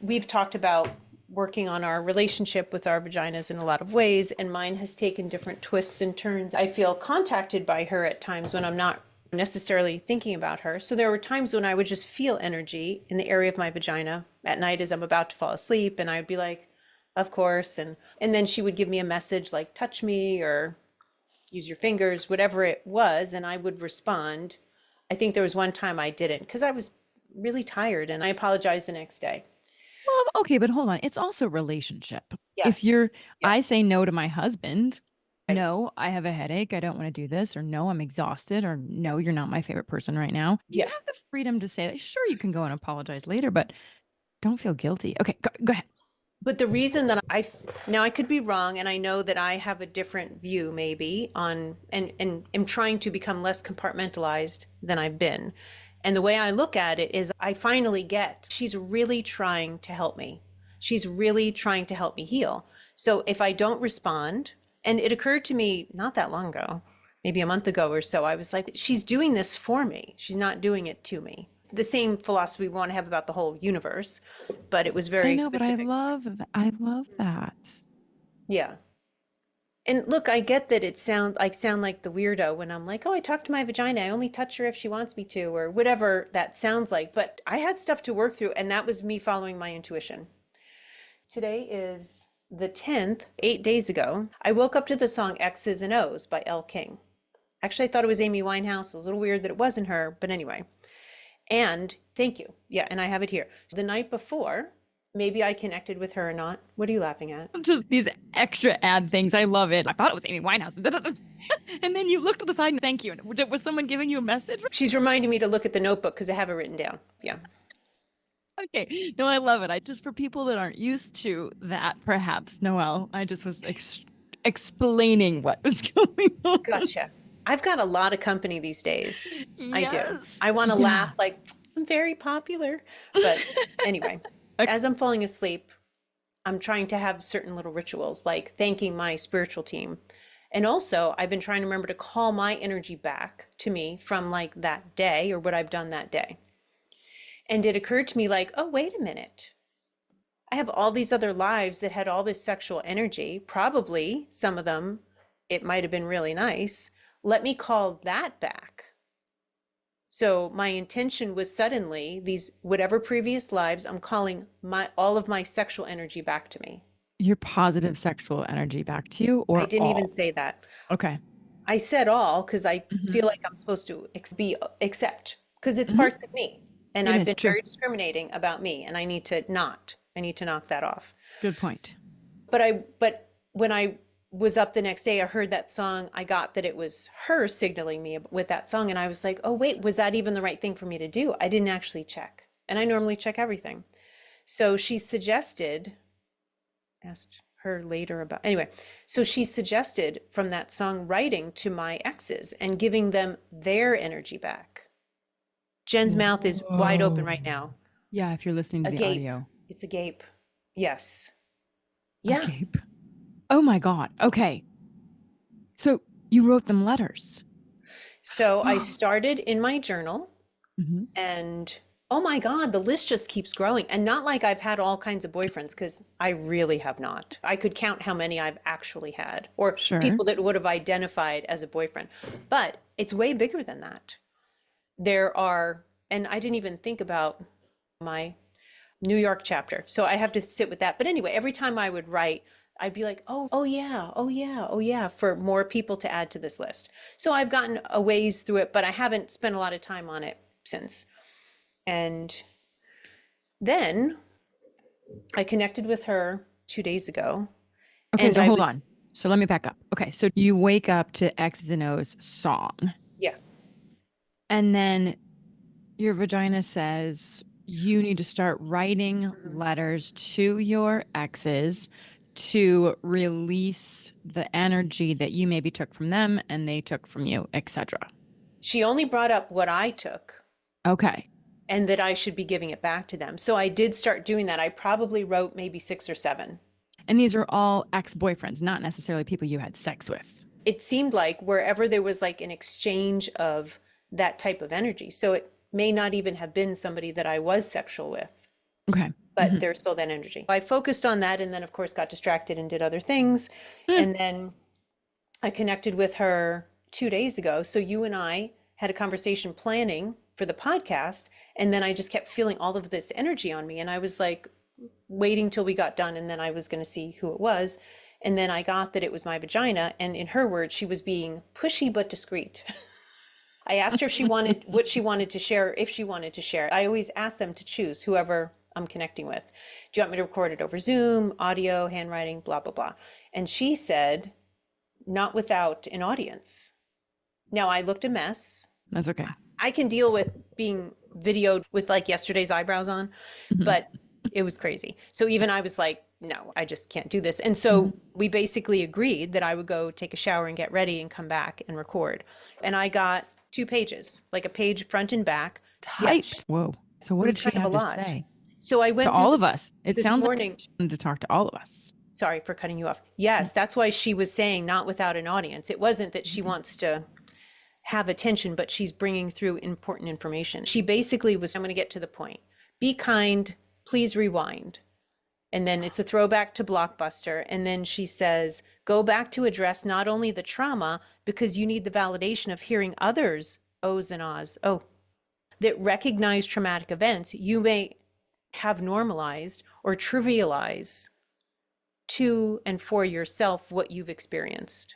We've talked about working on our relationship with our vaginas in a lot of ways, and mine has taken different twists and turns. I feel contacted by her at times when I'm not necessarily thinking about her. So there were times when I would just feel energy in the area of my vagina at night as I'm about to fall asleep, and I'd be like, of course. And then she would give me a message like, touch me or use your fingers, whatever it was, and I would respond. I think there was one time I didn't because I was really tired and I apologized the next day. Well, okay, but hold on. It's also relationship. If Yes. you're, Yeah. I say no to my husband, Right. no, I have a headache. I don't want to do this, or no, I'm exhausted, or no, you're not my favorite person right now. You Yeah. have the freedom to say that. Sure, you can go and apologize later, but don't feel guilty. Okay, go ahead. But the reason that now I could be wrong, and I know that I have a different view maybe on, and am trying to become less compartmentalized than I've been. And the way I look at it is I finally get she's really trying to help me. She's really trying to help me heal. So if I don't respond, and it occurred to me not that long ago, maybe a month ago or so, I was like, she's doing this for me. She's not doing it to me. The same philosophy we want to have about the whole universe, but it was I very know, but I specific. love that. I love that. Yeah. And look, I get that I sound like the weirdo when I'm like, "Oh, I talk to my vagina. I only touch her if she wants me to," or whatever that sounds like. But I had stuff to work through, and that was me following my intuition. Today is the 10th, 8 days ago. I woke up to the song X's and O's by Elle King. Actually, I thought it was Amy Winehouse. It was a little weird that it wasn't her, but anyway. And thank you. Yeah, and I have it here. The night before, maybe I connected with her or not. What are you laughing at? Just these extra ad things. I love it. I thought it was Amy Winehouse. And then you look to the side and thank you. Was someone giving you a message? She's reminding me to look at the notebook because I have it written down. Yeah. Okay. No, I love it. I just, for people that aren't used to that, perhaps, Noelle, I just was explaining what was going on. Gotcha. I've got a lot of company these days. I do. Yes. I want to Yeah. laugh like I'm very popular. But anyway, Okay. as I'm falling asleep, I'm trying to have certain little rituals like thanking my spiritual team. And also, I've been trying to remember to call my energy back to me from like that day or what I've done that day. And it occurred to me like, oh, wait a minute. I have all these other lives that had all this sexual energy. Probably some of them, it might have been really nice. Let me call that back. So my intention was suddenly these whatever previous lives, I'm calling my all of my sexual energy back to me. Your positive sexual energy back to you I or didn't even all? say that. Okay. I said all because I feel Hmm. like I'm supposed to be accept because it's Hmm. parts of me. And It I've is been true. very discriminating about me and I need to not. I need to knock that off. Good point. But when I was up the next day, I heard that song. I got that it was her signaling me with that song. And I was like, oh, wait, was that even the right thing for me to do? I didn't actually check. And I normally check everything. So she suggested, asked her later about, anyway, so she suggested from that song writing to my exes and giving them their energy back. Jen's mouth is wide open right Whoa. now. Yeah, if you're listening to the Agape. audio. It's a gape. Yes. Yeah. Okay. Oh my God. Okay. So you wrote them letters. So I Hmm. started in my journal and oh my God, the list just keeps growing. And not like I've had all kinds of boyfriends, because I really have not. I could count how many I've actually had, or Sure. people that would have identified as a boyfriend. But it's way bigger than that. There are, and I didn't even think about my New York chapter. So I have to sit with that. But anyway, every time I would write, I'd be like, oh, oh yeah, oh yeah, oh yeah, for more people to add to this list. So I've gotten a ways through it, but I haven't spent a lot of time on it since. And then I connected with her 2 days ago, Okay, and so I hold was, on. So let me back up. Okay, so you wake up to X's and O's song, yeah, and then your vagina says you need to start writing letters to your exes to release the energy that you maybe took from them and they took from you, etc. she only brought up what I took Okay. and that I should be giving it back to them. So I did start doing that. I probably wrote maybe 6 or 7. And these are all ex-boyfriends, not necessarily people you had sex with. It seemed like wherever there was like an exchange of that type of energy. So it may not even have been somebody that I was sexual with, Okay. but Mhm. there's still that energy. I focused on that and then, of course, got distracted and did other things. Eh, And then I connected with her 2 days ago. So you and I had a conversation planning for the podcast. And then I just kept feeling all of this energy on me. And I was like waiting till we got done. And then I was going to see who it was. And then I got that it was my vagina. And in her words, she was being pushy but discreet. I asked her if she wanted what she wanted to share, if she wanted to share. I always ask them to choose whoever I'm connecting with. Do you want me to record it over Zoom, audio, handwriting, blah, blah, blah. And she said, not without an audience. Now I looked a mess. That's okay. I can deal with being videoed with like yesterday's eyebrows on, Mhm. but it was crazy. So even I was like, no, I just can't do this. And Mhm. so we basically agreed that I would go take a shower and get ready and come back and record. And I got 2 pages, like a page front and back. Yeah, Typed. Whoa. So what it did was she kind of a have to lot. say So I to went through all of us? It this sounds like morning. she wanted to talk to all of us. Sorry for cutting you off. Yes, that's why she was saying not without an audience. It wasn't that she Mhm. wants to have attention, but she's bringing through important information. She basically was, I'm going to get to the point. Be kind, please rewind. And then it's a throwback to Blockbuster. And then she says, go back to address not only the trauma, because you need the validation of hearing others' ohs and ahs. Oh, that recognize traumatic events you may have normalized or trivialize to and for yourself what you've experienced.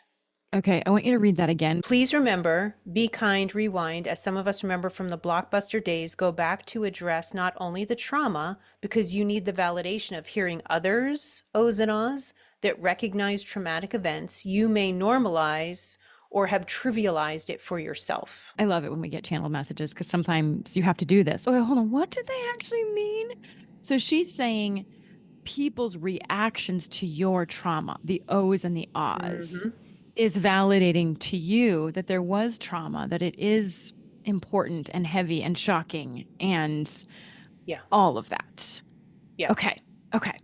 Okay, I want you to read that again. Please remember, be kind, rewind, as some of us remember from the Blockbuster days, go back to address not only the trauma, because you need the validation of hearing others' ohs and ahs that recognize traumatic events you may normalize or have trivialized it for yourself. I love it when we get channeled messages because sometimes you have to do this. Oh, hold on. What did they actually mean? So she's saying people's reactions to your trauma, the O's and the ahs, Mm-hmm. is validating to you that there was trauma, that it is important and heavy and shocking and Yeah. all of that. Yeah. Okay. Okay.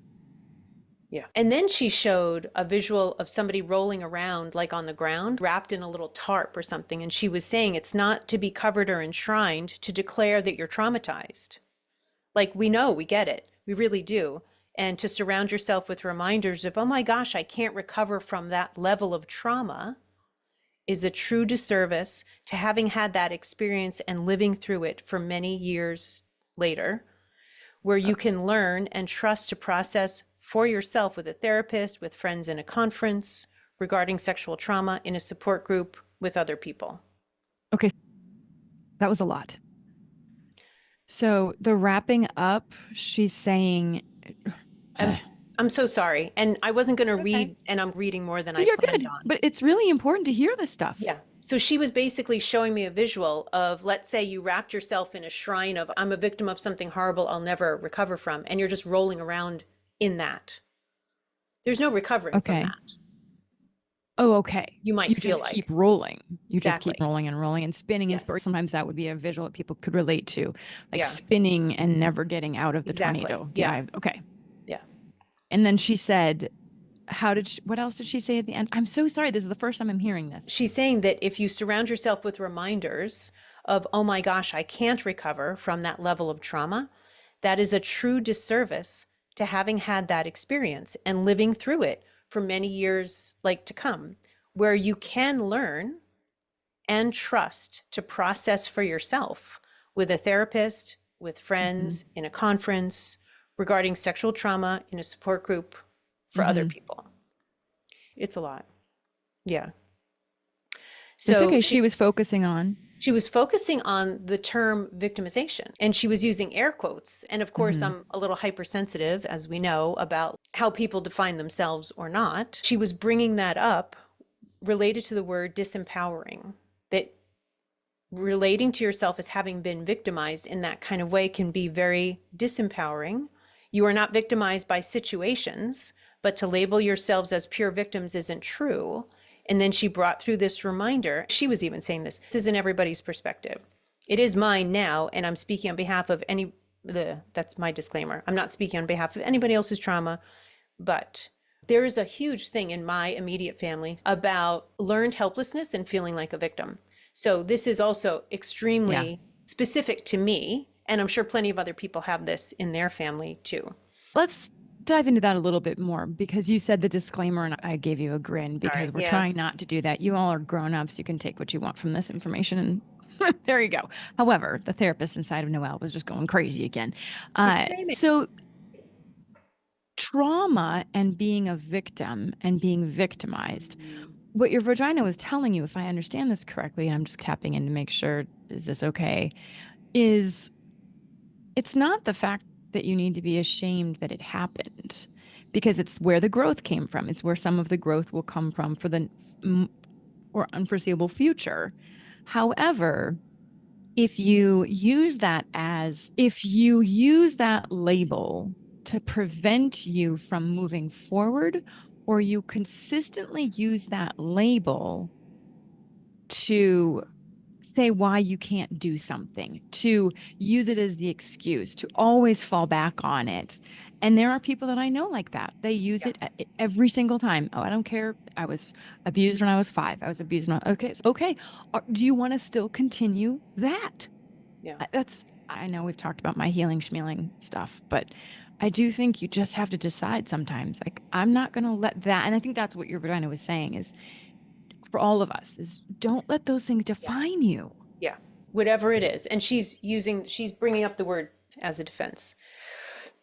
Yeah. And then she showed a visual of somebody rolling around like on the ground, wrapped in a little tarp or something. And she was saying it's not to be covered or enshrined to declare that you're traumatized. Like we know, we get it. We really do. And to surround yourself with reminders of, oh my gosh, I can't recover from that level of trauma is a true disservice to having had that experience and living through it for many years later, where you can learn and trust to process for yourself with a therapist, with friends in a conference regarding sexual trauma, in a support group with other people. Okay. That was a lot. So the wrapping up, she's saying, I'm I'm so sorry. And I wasn't going to okay, read, and I'm reading more than I you're planned good. on. But it's really important to hear this stuff. Yeah. So she was basically showing me a visual of, let's say you wrapped yourself in a shrine of, I'm a victim of something horrible I'll never recover from, and you're just rolling around in that. There's no recovering from Okay. that. Oh, okay. You You might feel just keep like. rolling. You just keep Exactly. rolling and rolling and spinning and Yes. sometimes that would be a visual that people could relate to, like Yeah. spinning and never getting out of the Exactly. tornado. Yeah. Yeah. Okay. Yeah. And then she said, what else did she say at the end? I'm so sorry. This is the first time I'm hearing this. She's saying that if you surround yourself with reminders of, oh my gosh, I can't recover from that level of trauma, that is a true disservice to having had that experience and living through it for many years like to come, where you can learn and trust to process for yourself with a therapist, with Mm-hmm. friends, in a conference regarding sexual trauma, in a support group for other Mm-hmm. people. It's a lot. Yeah. It's So okay. She was focusing on. she was focusing on the term victimization and she was using air quotes. And of course, Mm-hmm. I'm a little hypersensitive, as we know, about how people define themselves or not. She was bringing that up related to the word disempowering, that relating to yourself as having been victimized in that kind of way can be very disempowering. You are not victimized by situations, but to label yourselves as pure victims isn't true. And then she brought through this reminder. She was even saying this isn't everybody's perspective. It is mine now, and I'm speaking on behalf of that's my disclaimer. I'm not speaking on behalf of anybody else's trauma, but there is a huge thing in my immediate family about learned helplessness and feeling like a victim. So this is also Yeah. extremely specific to me, and I'm sure plenty of other people have this in their family too. Let's dive into that a little bit more because you said the disclaimer and I gave you a grin because Sorry. we're Yeah. trying not to do that. You all are grown-ups. You can take what you want from this information and there you go. However, the therapist inside of Noelle was just going crazy again. She's screaming. So trauma and being a victim and being victimized. What your vagina was telling you, if I understand this correctly, and I'm just tapping in to make sure, is this okay? Is it's not the fact that you need to be ashamed that it happened because it's where the growth came from. It's where some of the growth will come from for the or unforeseeable future. However, if you use that label to prevent you from moving forward, or you consistently use that label to say why you can't do something, to use it as the excuse, to always fall back on it. And there are people that I know like that. They use Yeah. it every single time. Oh, I don't care. I was abused when I was 5. I was abused when okay, okay. Do you want to still continue that? Yeah. That's I know we've talked about my healing schmealing stuff, but I do think you just have to decide sometimes. Like I'm not going to let that. And I think that's what your vagina was saying is for all of us is don't let those things Yeah. define you. Yeah. Whatever it is. And she's bringing up the word as a defense.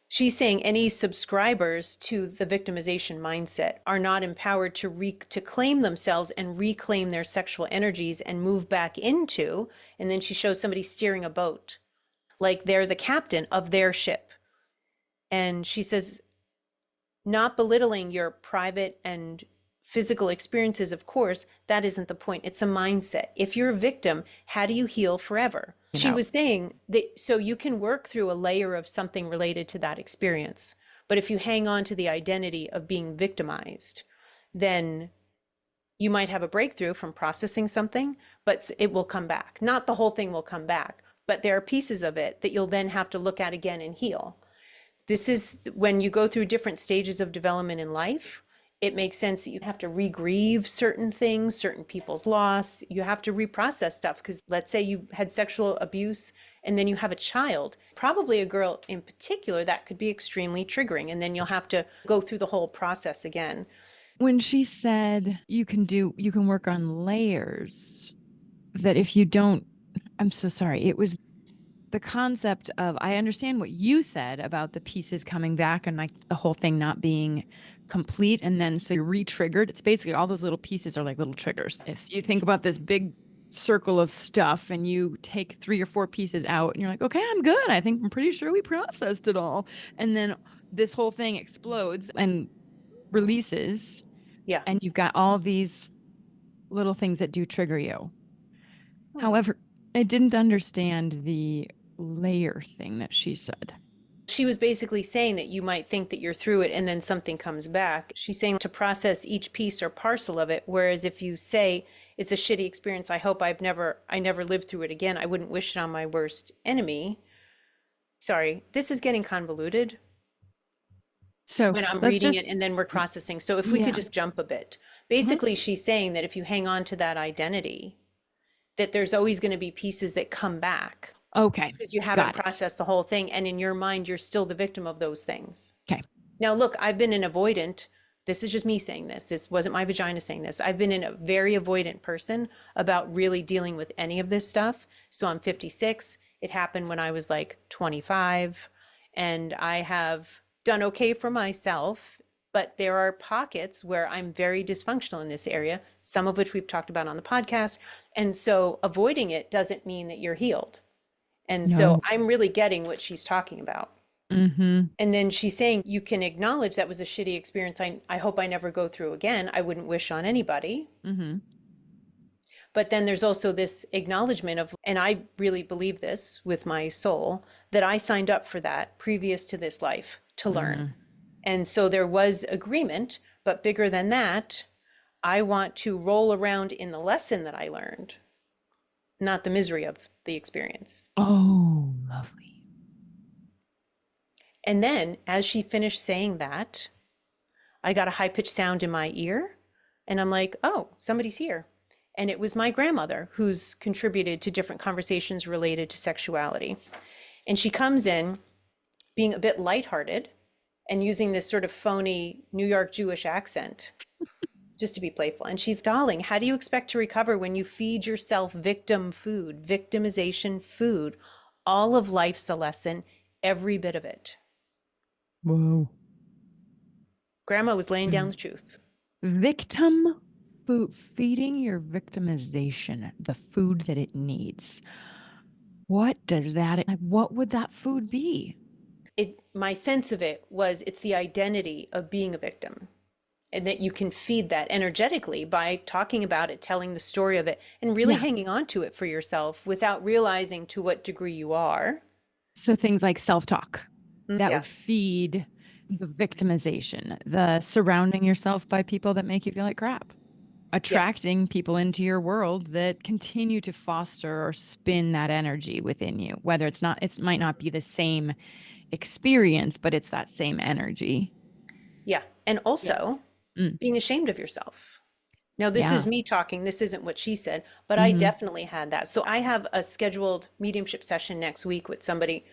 She's saying any subscribers to the victimization mindset are not empowered to claim themselves and reclaim their sexual energies and move back into. And then she shows somebody steering a boat, like they're the captain of their ship. And she says, not belittling your private and physical experiences, of course, that isn't the point. It's a mindset. If you're a victim, how do you heal forever? You She know, was saying that so you can work through a layer of something related to that experience. But if you hang on to the identity of being victimized, then you might have a breakthrough from processing something, but it will come back. Not the whole thing will come back, but there are pieces of it that you'll then have to look at again and heal. This is when you go through different stages of development in life, it makes sense that you have to re-grieve certain things, certain people's loss. You have to reprocess stuff because let's say you had sexual abuse and then you have a child, probably a girl in particular, that could be extremely triggering. And then you'll have to go through the whole process again. when she said you can work on layers, that if you don't, I'm so sorry. It was the concept of I understand what you said about the pieces coming back and like the whole thing not being complete. And then so you're re-triggered. It's basically all those little pieces are like little triggers. If you think about this big circle of stuff and you take 3 or 4 pieces out and you're like, okay, I'm good. I'm pretty sure we processed it all. And then this whole thing explodes and releases, Yeah. and you've got all these little things that do trigger you. However, I didn't understand the layer thing that she said. She was basically saying that you might think that you're through it and then something comes back. She's saying to process each piece or parcel of it. Whereas if you say it's a shitty experience, I never lived through it again. I wouldn't wish it on my worst enemy. Sorry, this is getting convoluted So when I'm let's reading it just, and then we're processing. So if we could yeah. just jump a bit. Mhm. Basically, she's saying that if you hang on to that identity, that there's always going to be pieces that come back Okay. because you haven't Got it. processed the whole thing. And in your mind, you're still the victim of those things. Okay. Now, look, I've been an avoidant. This is just me saying this. This wasn't my vagina saying this. I've been a very avoidant person about really dealing with any of this stuff. So I'm 56. It happened when I was like 25. And I have done okay for myself. But there are pockets where I'm very dysfunctional in this area, some of which we've talked about on the podcast. And so avoiding it doesn't mean that you're healed. And so No. I'm really getting what she's talking about. Mm-hmm. And then she's saying, you can acknowledge that was a shitty experience. I hope I never go through again. I wouldn't wish on anybody. Mm-hmm. But then there's also this acknowledgement of, and I really believe this with my soul, that I signed up for that previous to this life to learn. Mm-hmm. And so there was agreement, but bigger than that, I want to roll around in the lesson that I learned, not the misery of the experience. Oh, lovely. And then as she finished saying that, I got a high pitched sound in my ear and I'm like, oh, somebody's here. And it was my grandmother who's contributed to different conversations related to sexuality. And she comes in being a bit lighthearted and using this sort of phony New York Jewish accent just to be playful. And she's, darling, how do you expect to recover when you feed yourself victim food, victimization food? All of life's a lesson, every bit of it. Whoa. Grandma was laying down the truth. Victim food, feeding your victimization the food that it needs. What does that, like, what would that food be? My sense of it was it's the identity of being a victim, and that you can feed that energetically by talking about it, telling the story of it, and really Yeah. hanging on to it for yourself without realizing to what degree you are. So things like self-talk that Yeah. would feed the victimization, the surrounding yourself by people that make you feel like crap, Yeah. attracting people into your world that continue to foster or spin that energy within you, whether it's not, it might not be the same experience, but it's that same energy. Yeah. And also Mm, being ashamed of yourself. Now, this is yeah. me talking. This isn't what she said, but I Hmm. definitely had that. So I have a scheduled mediumship session next week with somebody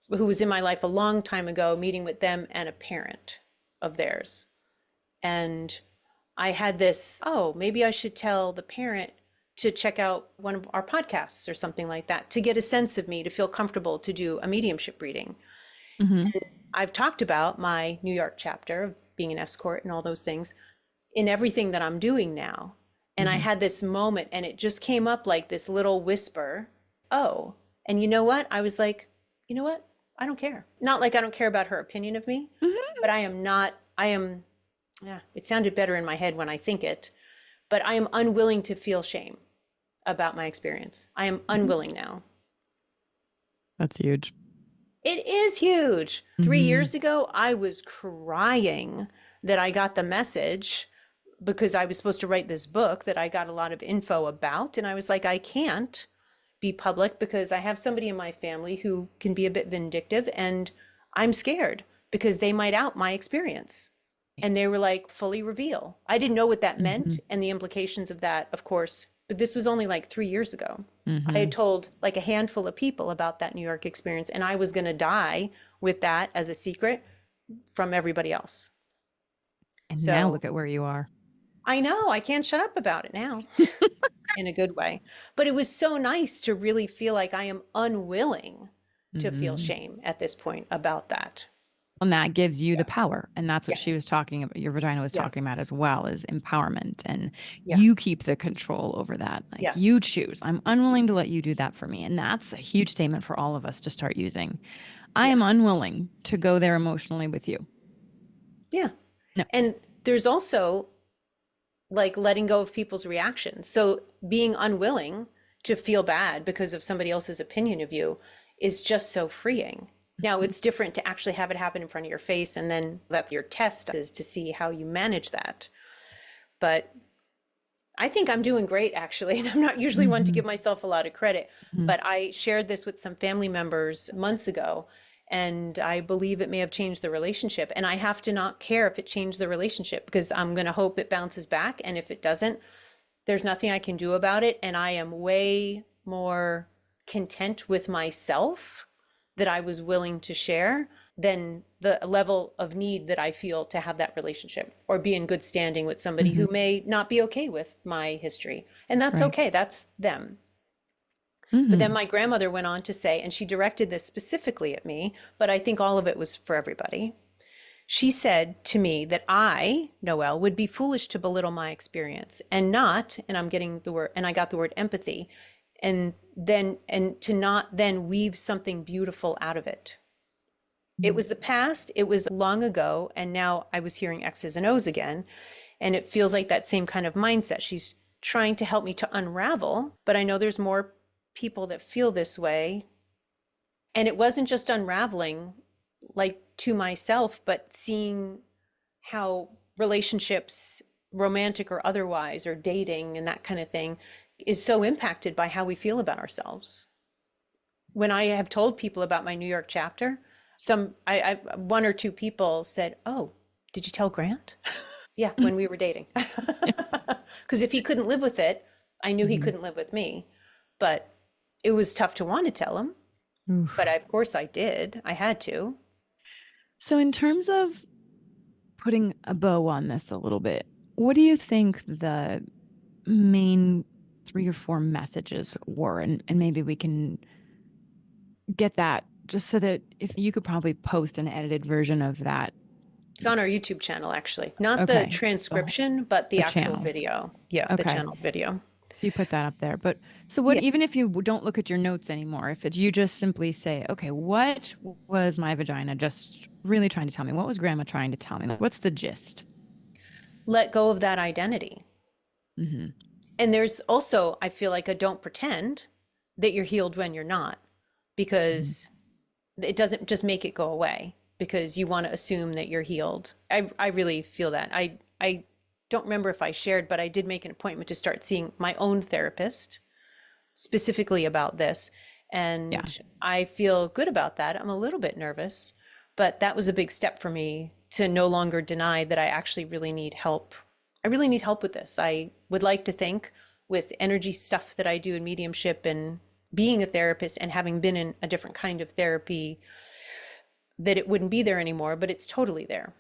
who was in my life a long time ago, meeting with them and a parent of theirs. And I had this, oh, maybe I should tell the parent to check out one of our podcasts or something like that to get a sense of me, to feel comfortable to do a mediumship reading. Hmm. I've talked about my New York chapter of being an escort and all those things in everything that I'm doing now. And I Hmm. had this moment and it just came up like this little whisper. Oh, and you know what? I was like, you know what? I don't care. Not like I don't care about her opinion of me, Hmm. but I am not, I am, yeah, it sounded better in my head when I think it, but I am unwilling to feel shame about my experience. I am Hmm. unwilling now. That's huge. It is huge. Three Hmm. years ago, I was crying that I got the message because I was supposed to write this book that I got a lot of info about. And I was like, I can't be public because I have somebody in my family who can be a bit vindictive and I'm scared because they might out my experience. And they were like, fully reveal. I didn't know what that Hmm. meant and the implications of that, of course, but this was only like 3 years ago. I Hmm. had told like a handful of people about that New York experience, and I was going to die with that as a secret from everybody else. And now So look at where you are. I know I can't shut up about it now in a good way. But it was so nice to really feel like I am unwilling to feel Hmm. shame at this point about that. And that gives you the Yeah. power. And that's what she Yes. was talking about, your vagina was Yeah. talking about as well, is empowerment. And Yeah. you keep the control over that. Like Yeah. you choose. I'm unwilling to let you do that for me. And that's a huge statement for all of us to start using. I Yeah. am unwilling to go there emotionally with you. Yeah. No. And there's also like letting go of people's reactions. So being unwilling to feel bad because of somebody else's opinion of you is just so freeing. Now it's different to actually have it happen in front of your face, and then that's your test is to see how you manage that. But I think I'm doing great actually, and I'm not usually one to Hmm. give myself a lot of credit, Hmm. but I shared this with some family members months ago, and I believe it may have changed the relationship. And I have to not care if it changed the relationship because I'm going to hope it bounces back. And if it doesn't, there's nothing I can do about it. And I am way more content with myself that I was willing to share than the level of need that I feel to have that relationship or be in good standing with somebody Hmm. who may not be okay with my history. And that's Right. okay, that's them. But then Hmm. my grandmother went on to say, and she directed this specifically at me, but I think all of it was for everybody. She said to me that I, Noelle, would be foolish to belittle my experience and not, and I'm getting the word, and I got the word empathy, and to not then weave something beautiful out of it. It was the past, it was long ago, and now I was hearing X's and O's again. And it feels like that same kind of mindset. She's trying to help me to unravel, but I know there's more people that feel this way. And it wasn't just unraveling like to myself, but seeing how relationships, romantic or otherwise, or dating and that kind of thing, is so impacted by how we feel about ourselves. When I have told people about my New York chapter, one or two people said, "Oh, did you tell Grant?" Yeah, when we were dating. Because if he couldn't live with it, I knew he Hmm. couldn't live with me. But it was tough to want to tell him. But Oof. of course I did. I had to. So, in terms of putting a bow on this a little bit, what do you think the main three or four messages were? And maybe we can get that just so that if you could probably post an edited version of that. It's on our YouTube channel, actually. Not the Okay. The, transcription, but the the actual channel. video. Yeah, the Okay. channel video. So you put that up there. But so what, Yeah. even if you don't look at your notes anymore, if it, you just simply say, okay, what was my vagina just really trying to tell me? What was grandma trying to tell me? Like, what's the gist? Let go of that identity. Hmm. And there's also, I feel like, a don't pretend that you're healed when you're not, because it doesn't just make it go away because you want to assume that you're healed. I really feel that. I don't remember if I shared, but I did make an appointment to start seeing my own therapist specifically about this. Yeah. And I feel good about that. I'm a little bit nervous, but that was a big step for me to no longer deny that I actually really need help. I really need help with this. I would like to think with energy stuff that I do in mediumship and being a therapist and having been in a different kind of therapy that it wouldn't be there anymore, but it's totally there.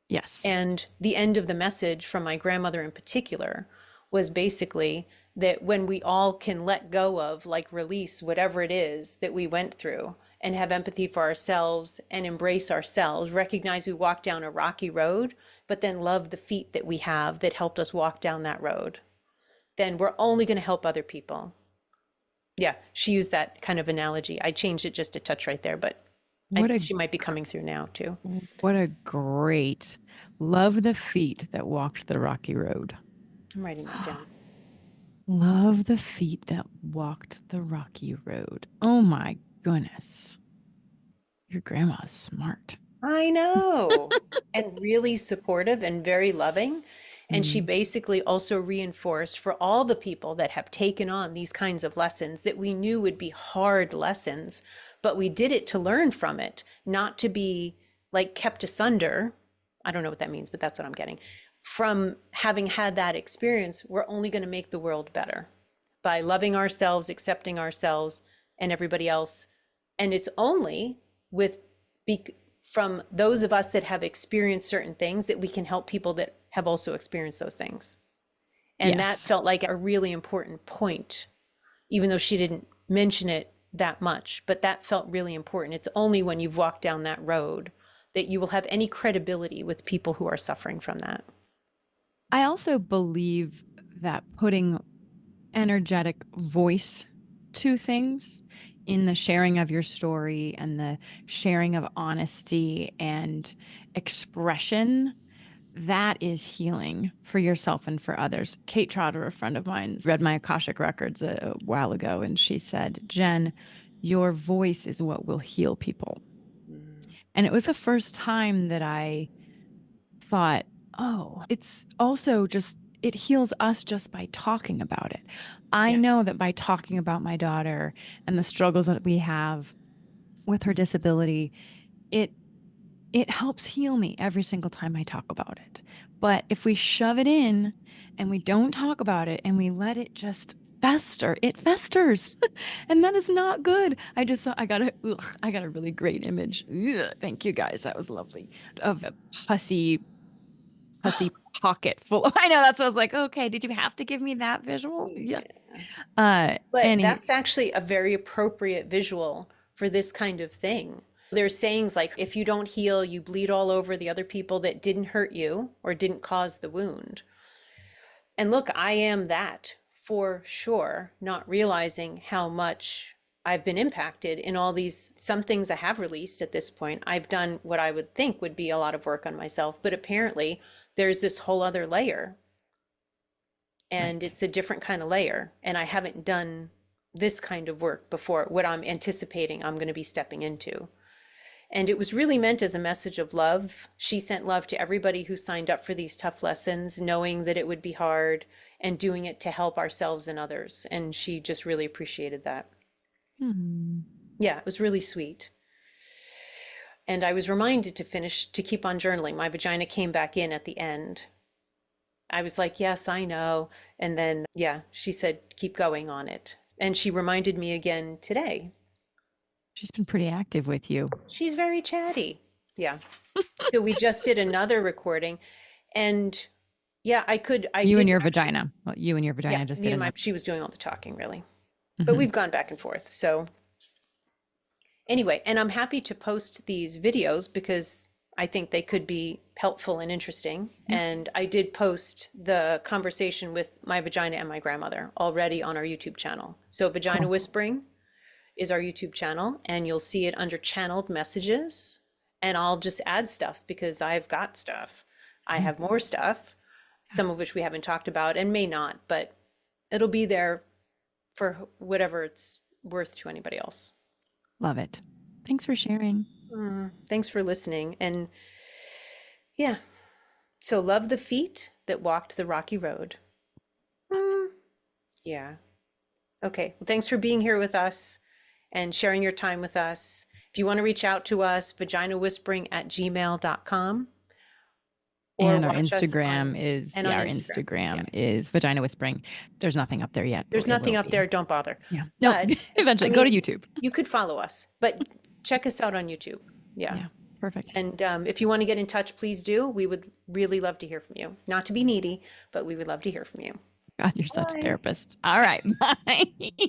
Yes. And the end of the message from my grandmother in particular was basically that when we all can let go of, like, release whatever it is that we went through and have empathy for ourselves and embrace ourselves, recognize we walked down a rocky road, but then love the feet that we have that helped us walk down that road, then we're only going to help other people. Yeah, she used that kind of analogy. I changed it just a touch right there, but What a she might be coming through now too. what a great love the feet that walked the rocky road. I'm writing that down. Love the feet that walked the rocky road. Oh my goodness. Your grandma's smart. I know. And really supportive and very loving. And she Mm, basically also reinforced for all the people that have taken on these kinds of lessons that we knew would be hard lessons, but we did it to learn from it, not to be like kept asunder. I don't know what that means, but that's what I'm getting. From having had that experience, we're only going to make the world better by loving ourselves, accepting ourselves and everybody else. And it's only with from those of us that have experienced certain things that we can help people that have also experienced those things. And that yes. felt like a really important point, even though she didn't mention it that much, but that felt really important. It's only when you've walked down that road that you will have any credibility with people who are suffering from that. I also believe that putting energetic voice to things in the sharing of your story and the sharing of honesty and expression, that is healing for yourself and for others. Kate Trotter, a friend of mine, read my Akashic records a while ago, and she said, Jen, your voice is what will heal people. And it was the first time that I thought, oh, it's also just, it heals us just by talking about it. I Yeah. know that by talking about my daughter and the struggles that we have with her disability, it it helps heal me every single time I talk about it. But if we shove it in and we don't talk about it and we let it just fester, it festers. And that is not good. I just saw, I got a really great image. Ugh, thank you guys. That was lovely. Of a pussy pocket full of, I know that's what I was like, okay, did you have to give me that visual? Yeah. But Any that's actually a very appropriate visual for this kind of thing. There's sayings like, if you don't heal, you bleed all over the other people that didn't hurt you or didn't cause the wound. And look, I am that for sure, not realizing how much I've been impacted in all these, some things I have released at this point. I've done what I would think would be a lot of work on myself, but apparently there's this whole other layer, and right. it's a different kind of layer. And I haven't done this kind of work before, what I'm anticipating I'm going to be stepping into. And it was really meant as a message of love. She sent love to everybody who signed up for these tough lessons, knowing that it would be hard and doing it to help ourselves and others. And she just really appreciated that. Hmm. Yeah, it was really sweet. And I was reminded to finish, to keep on journaling. My vagina came back in at the end. I was like, yes, I know. And then, yeah, she said, keep going on it. And she reminded me again today. She's been pretty active with you. She's very chatty. Yeah. So we just did another recording and yeah, I You and did your actually, vagina. Well, you and your yeah, vagina just me did and my, another. she was doing all the talking really, but Hmm. we've gone back and forth. So anyway, and I'm happy to post these videos because I think they could be helpful and interesting. Yeah. And I did post the conversation with my vagina and my grandmother already on our YouTube channel. So Vagina Cool. Whispering is our YouTube channel, and you'll see it under channeled messages. And I'll just add stuff because I've got stuff. I Mm, have more stuff, some of which we haven't talked about and may not, but it'll be there for whatever it's worth to anybody else. love it. Thanks for sharing. Thanks for listening. And yeah, so love the feet that walked the rocky road. Mm, yeah. Okay. Well, thanks for being here with us and sharing your time with us. If you want to reach out to us, vaginawhispering@gmail.com or And our watch us on Instagram is, and yeah, on our Instagram. Yeah. Instagram is Vagina Whispering. There's nothing up there yet, There's but it nothing will up there. be. Don't bother. Yeah. Nope. But I Eventually go to mean, YouTube. you could follow us, but check us out on YouTube. Yeah. Yeah. Perfect. And if you want to get in touch, please do. We would really love to hear from you. Not to be needy, but we would love to hear from you. God, you're such a Bye. therapist. All right. Bye.